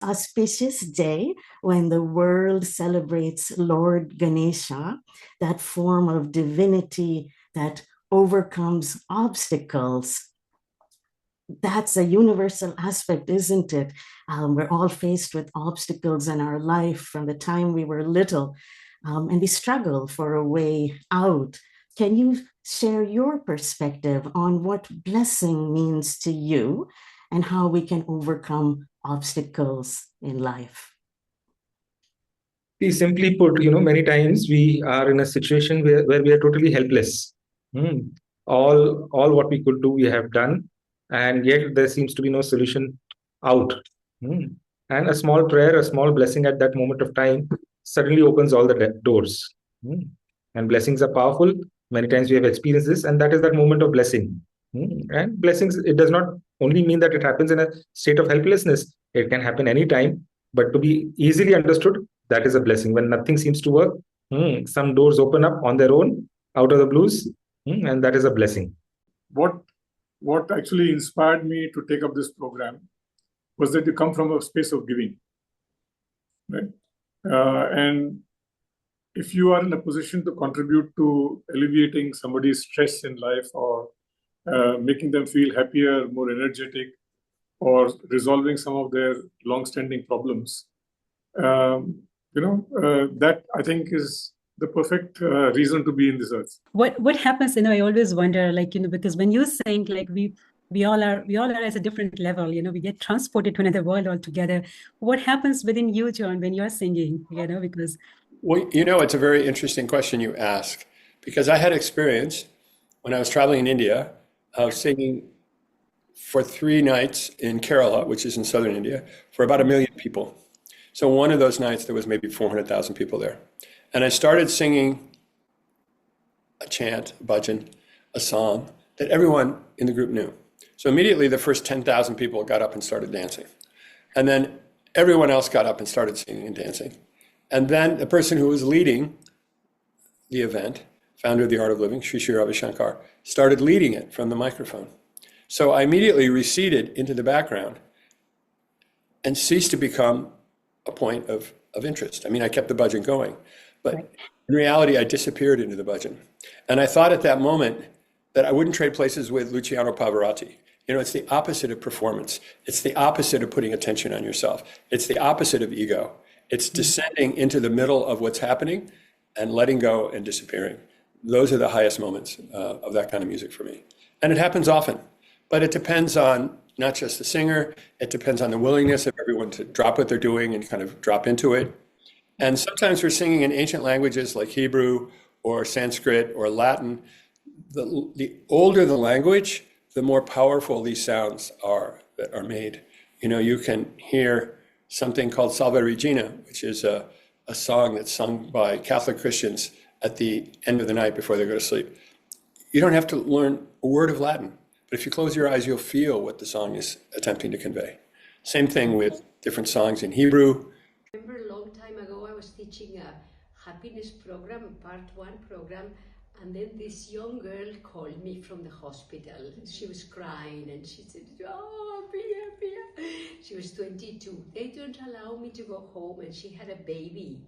auspicious day when the world celebrates Lord Ganesha, that form of divinity that overcomes obstacles. That's a universal aspect, isn't it? We're all faced with obstacles in our life from the time we were little, and we struggle for a way out. Can you share your perspective on what blessing means to you and how we can overcome obstacles in life? See, simply put, many times we are in a situation where we are totally helpless. Hmm. All what we could do, we have done, and yet there seems to be no solution out. Hmm. And a small prayer, a small blessing at that moment of time suddenly opens all the doors. Hmm. And blessings are powerful. Many times we have experienced this, and that is that moment of blessing. And blessings, it does not only mean that it happens in a state of helplessness. It can happen anytime, but to be easily understood, that is a blessing. When nothing seems to work, some doors open up on their own out of the blues, and that is a blessing. What actually inspired me to take up this program was that you come from a space of giving, right? And if you are in a position to contribute to alleviating somebody's stress in life, or making them feel happier, more energetic, or resolving some of their long-standing problems, that I think is the perfect reason to be in this earth. What happens, I always wonder, because when you sing, we all are at a different level, we get transported to another world altogether. What happens within you, John, when you're singing, because... Well, it's a very interesting question you ask, because I had experience when I was traveling in India of singing for 3 nights in Kerala, which is in southern India, for about 1 million people. So one of those nights, there was maybe 400,000 people there. And I started singing a chant, a bhajan, a song that everyone in the group knew. So immediately the first 10,000 people got up and started dancing. And then everyone else got up and started singing and dancing. And then the person who was leading the event, founder of the Art of Living, Sri Sri Ravi Shankar, started leading it from the microphone. So I immediately receded into the background and ceased to become a point of interest. I mean, I kept the bhajan going, but in reality, I disappeared into the bhajan. And I thought at that moment that I wouldn't trade places with Luciano Pavarotti. It's the opposite of performance. It's the opposite of putting attention on yourself. It's the opposite of ego. It's descending into the middle of what's happening and letting go and disappearing. Those are the highest moments of that kind of music for me. And it happens often, but it depends on not just the singer, it depends on the willingness of everyone to drop what they're doing and kind of drop into it. And sometimes we're singing in ancient languages like Hebrew or Sanskrit or Latin. The older the language, the more powerful these sounds are that are made. You can hear something called Salve Regina, which is a song that's sung by Catholic Christians at the end of the night before they go to sleep. You don't have to learn a word of Latin. But if you close your eyes, you'll feel what the song is attempting to convey. Same thing with different songs in Hebrew. I remember a long time ago, I was teaching a happiness program, a part 1 program, and then this young girl called me from the hospital. She was crying and she said, "Oh, Pia." She was 22. They don't allow me to go home, and she had a baby.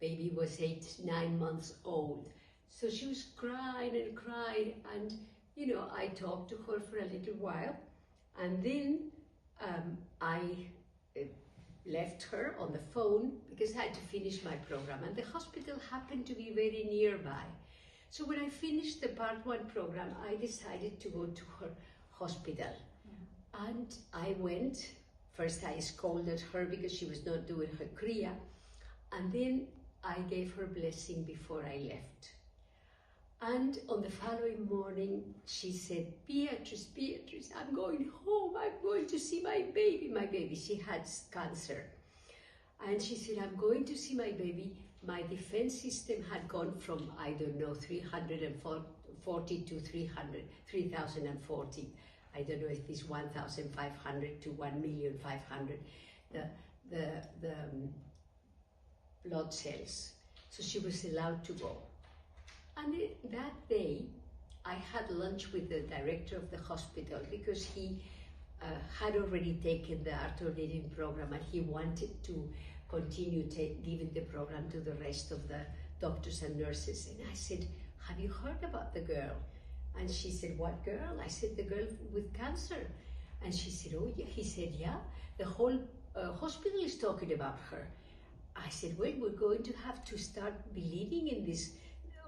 Baby was 8-9 months old. So she was crying and crying, and I talked to her for a little while, and then I left her on the phone because I had to finish my program, and the hospital happened to be very nearby. So when I finished the part 1 program, I decided to go to her hospital. And I went. First I scolded her because she was not doing her kriya, and then I gave her blessing before I left. And on the following morning, she said, Beatrice, I'm going home. I'm going to see my baby. My baby, she had cancer. And she said, I'm going to see my baby. My defense system had gone from, 340 to 3,040. I don't know if it's 1,500 to 1,500,000, the blood cells. So she was allowed to go. And that day, I had lunch with the director of the hospital because he had already taken the art of living program, and he wanted to continue giving the program to the rest of the doctors and nurses. And I said, have you heard about the girl? And she said, what girl? I said, the girl with cancer. And she said, oh yeah. He said, yeah, the whole hospital is talking about her. I said, well, we're going to have to start believing in these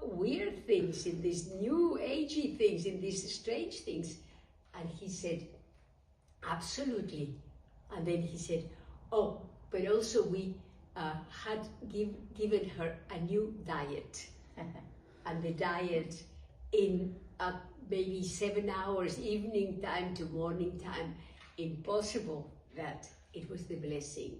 weird things, in these new agey things, in these strange things. And he said, absolutely. And then he said, oh, but also we had given her a new diet. And the diet in maybe 7 hours, evening time to morning time, impossible that it was the blessing.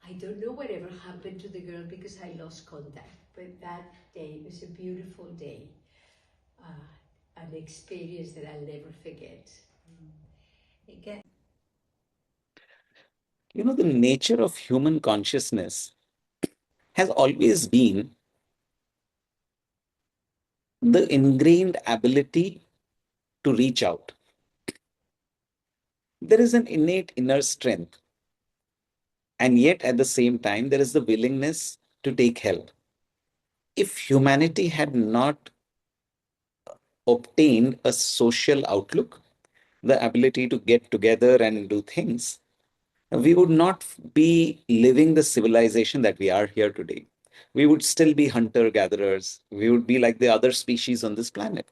I don't know whatever happened to the girl because I lost contact, but that day was a beautiful day, an experience that I'll never forget. Again, You know, the nature of human consciousness has always been the ingrained ability to reach out. There is an innate inner strength, and yet at the same time, there is the willingness to take help. If humanity had not obtained a social outlook, the ability to get together and do things, we would not be living the civilization that we are here today. We would still be hunter-gatherers. We would be like the other species on this planet.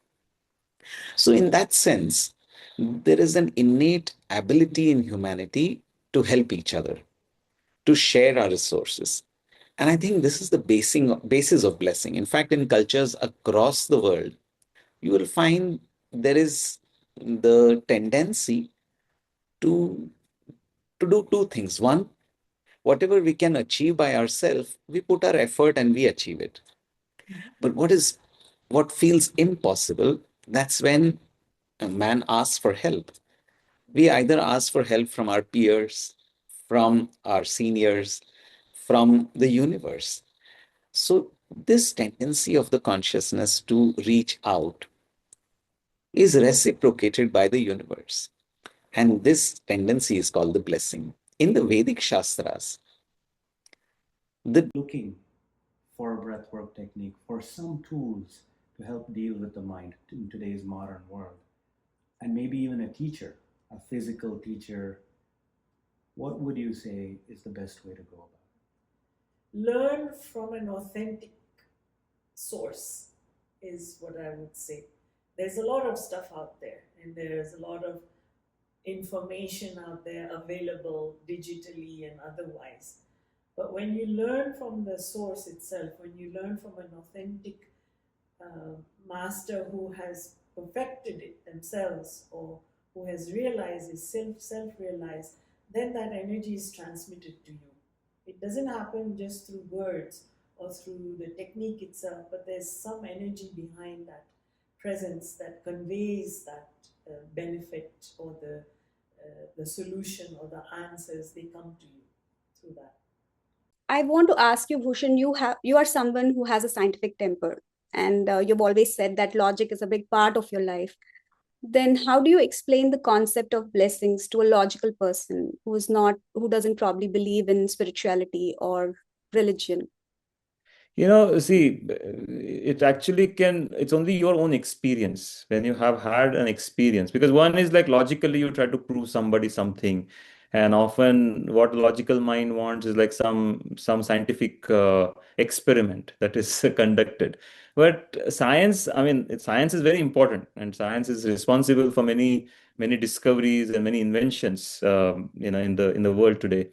So in that sense, there is an innate ability in humanity to help each other, to share our resources. And I think this is the basis of blessing. In fact, in cultures across the world, you will find there is the tendency to do two things. One, whatever we can achieve by ourselves, we put our effort and we achieve it. But what feels impossible, that's when a man asks for help. We either ask for help from our peers, from our seniors, from the universe. So this tendency of the consciousness to reach out is reciprocated by the universe. And this tendency is called the blessing. In the Vedic Shastras, looking for a breathwork technique, for some tools to help deal with the mind in today's modern world, and maybe even a teacher, a physical teacher, what would you say is the best way to go about it? learn from an authentic source is what I would say. There's a lot of stuff out there, and there's a lot of information out there available digitally and otherwise. But when you learn from the source itself, when you learn from an authentic master who has perfected it themselves, or who has realized, is self-realized, then that energy is transmitted to you. It doesn't happen just through words or through the technique itself, but there's some energy behind that presence that conveys that benefit, or the solution or the answers, they come to you through that. I want to ask you, Bhushan, you are someone who has a scientific temper, and you've always said that logic is a big part of your life. Then how do you explain the concept of blessings to a logical person who doesn't probably believe in spirituality or religion? See, it actually it's only your own experience when you have had an experience. Because one is like logically you try to prove somebody something. And often what logical mind wants is like some scientific experiment that is conducted. But science is very important, and science is responsible for many discoveries and many inventions, in the world today.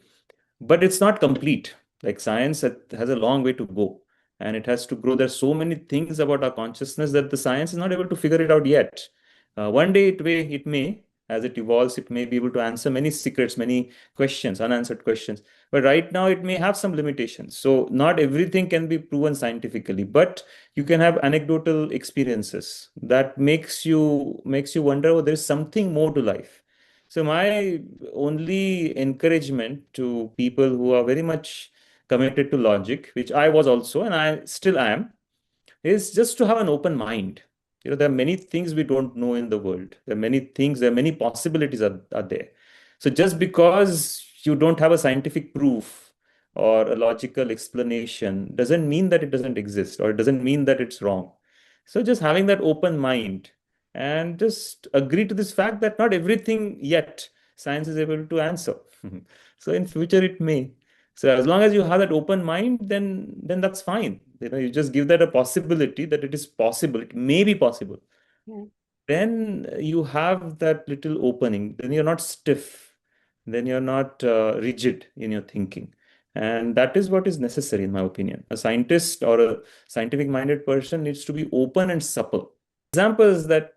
But it's not complete. Like science has a long way to go, and it has to grow. There's so many things about our consciousness that the science is not able to figure it out yet. One day it may, as it evolves, it may be able to answer many secrets, many questions, unanswered questions. But right now it may have some limitations. So not everything can be proven scientifically, but you can have anecdotal experiences that makes you wonder, oh, there's something more to life. So my only encouragement to people who are very much committed to logic, which I was also, and I still am, is just to have an open mind. There are many things we don't know in the world. There are many things, there are many possibilities are there. So just because you don't have a scientific proof or a logical explanation doesn't mean that it doesn't exist, or it doesn't mean that it's wrong. So just having that open mind and just agree to this fact that not everything yet science is able to answer. So in future it may. So as long as you have that open mind, then that's fine. You just give that a possibility that it is possible, it may be possible. Yeah. Then you have that little opening. Then you're not stiff. Then you're not rigid in your thinking. And that is what is necessary, in my opinion. A scientist or a scientific-minded person needs to be open and supple. Examples that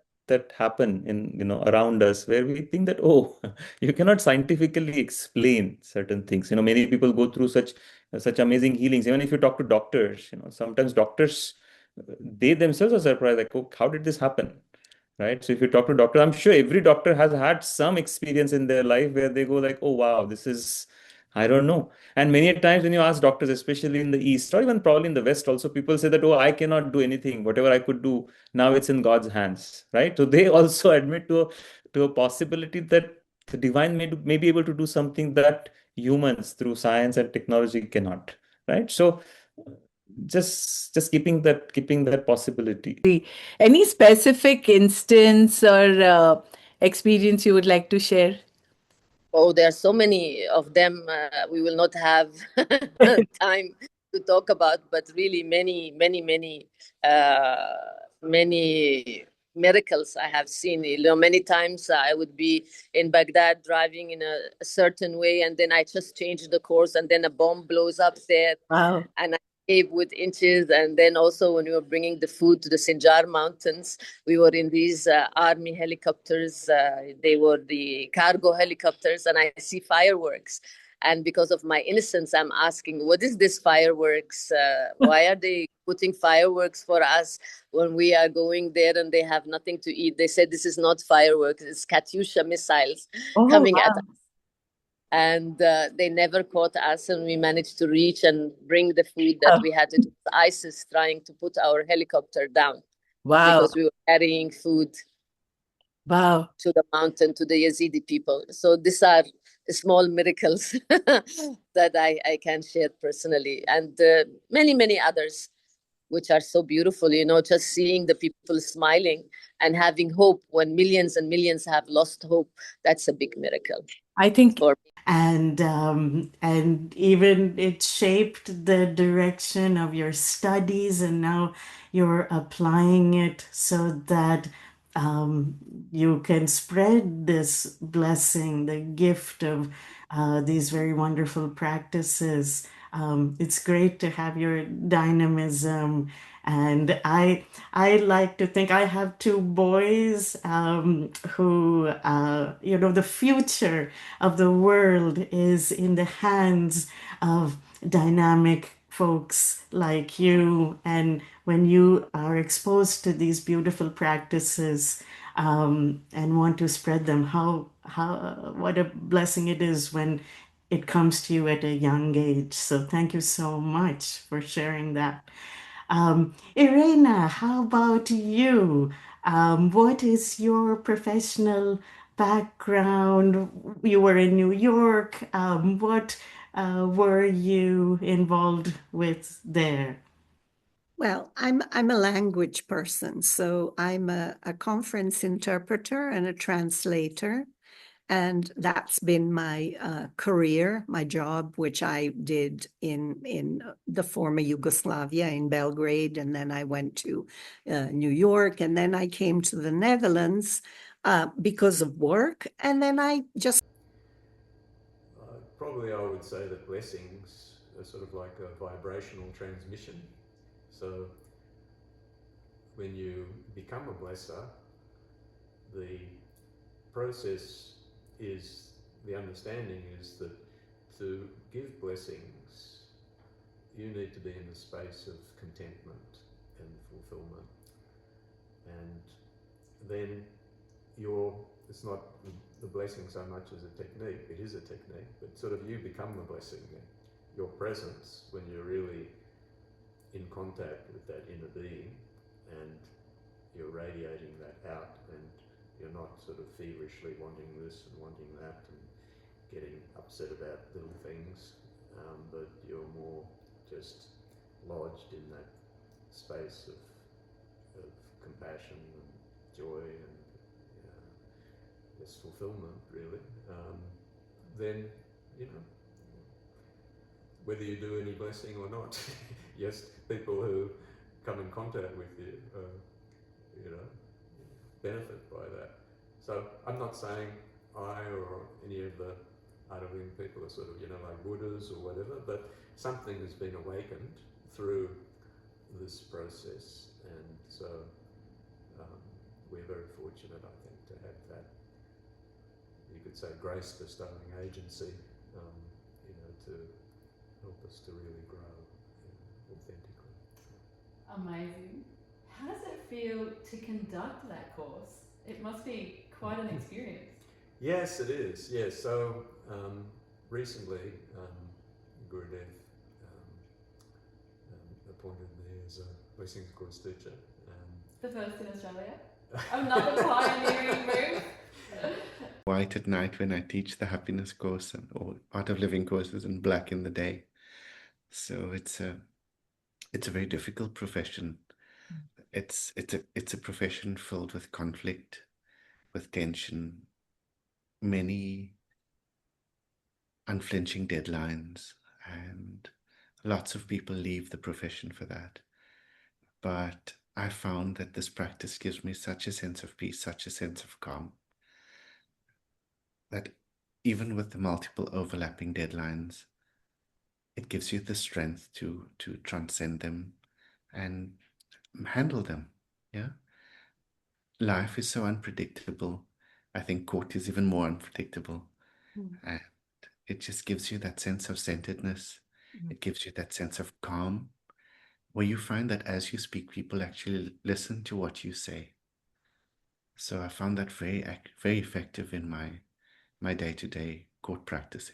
happen in around us, where we think that, oh, you cannot scientifically explain certain things. Many people go through such amazing healings. Even if you talk to doctors, sometimes doctors, they themselves are surprised, like, oh, how did this happen? Right? So if you talk to doctor, I'm sure every doctor has had some experience in their life where they go like, oh wow, this is, I don't know. And many a times when you ask doctors, especially in the East or even probably in the West also, people say that, oh, I cannot do anything. Whatever I could do, now it's in God's hands, right? So they also admit to a possibility that the divine may be able to do something that humans through science and technology cannot, right? So just keeping that possibility. Any specific instance or experience you would like to share? Oh, there are so many of them. We will not have time to talk about, but really many miracles I have seen. Many times I would be in Baghdad driving in a certain way, and then I just change the course, and then a bomb blows up there. Wow. And I cave with inches. And then also when we were bringing the food to the Sinjar Mountains, we were in these army helicopters. They were the cargo helicopters, and I see fireworks. And because of my innocence, I'm asking, what is this fireworks? Why are they putting fireworks for us when we are going there and they have nothing to eat? They said, this is not fireworks, it's Katyusha missiles coming at us. And they never caught us, and we managed to reach and bring the food that we had. It was ISIS trying to put our helicopter down. Wow. Because we were carrying food Wow. to the mountain, to the Yazidi people. So these are the small miracles that I can share personally. And many others, which are so beautiful, just seeing the people smiling and having hope when millions and millions have lost hope. That's a big miracle. I think for me. And even it shaped the direction of your studies, and now you're applying it so that you can spread this blessing, the gift of these very wonderful practices. It's great to have your dynamism. And I like to think I have two boys who, the future of the world is in the hands of dynamic folks like you. And when you are exposed to these beautiful practices and want to spread them, what a blessing it is when it comes to you at a young age. So thank you so much for sharing that. Irena, how about you? What is your professional background? You were in New York. What were you involved with there? Well, I'm a language person, so I'm a conference interpreter and a translator. And that's been my career, my job, which I did in the former Yugoslavia in Belgrade. And then I went to New York, and then I came to the Netherlands because of work. And then I just... Probably I would say that blessings are sort of like a vibrational transmission. So when you become a blesser, the process is, the understanding is that to give blessings, you need to be in a space of contentment and fulfillment. And then it's not the blessing so much as a technique, it is a technique, but sort of you become the blessing. Your presence, when you're really in contact with that inner being, and you're radiating that out, and you're not sort of feverishly wanting this and wanting that and getting upset about little things, but you're more just lodged in that space of compassion and joy and this fulfillment, really. Then, you know, whether you do any blessing or not, yes, people who come in contact with you, you know, benefit by that. So I'm not saying I or any of the Art of Living people are sort of, you know, like Buddhas or whatever, but something has been awakened through this process, and so we're very fortunate, I think, to have that, you could say, grace bestowing agency, you know, to help us to really grow authentically. Amazing. How does it feel to conduct that course? It must be quite an experience. Yes, it is. Yes. So recently, Gurudev appointed me as a Blessings Course teacher. The first in Australia. Another pioneering move. White at night when I teach the happiness course or Art of Living courses, and black in the day. So it's a very difficult profession. It's a profession filled with conflict, with tension, many unflinching deadlines, and lots of people leave the profession for that. But I found that this practice gives me such a sense of peace, such a sense of calm, that even with the multiple overlapping deadlines, it gives you the strength to transcend them and handle them. Yeah. Life is so unpredictable. I think court is even more unpredictable. And it just gives you that sense of centeredness. It gives you that sense of calm, where you find that as you speak, people actually listen to what you say. So I found that very effective in my day-to-day court practice.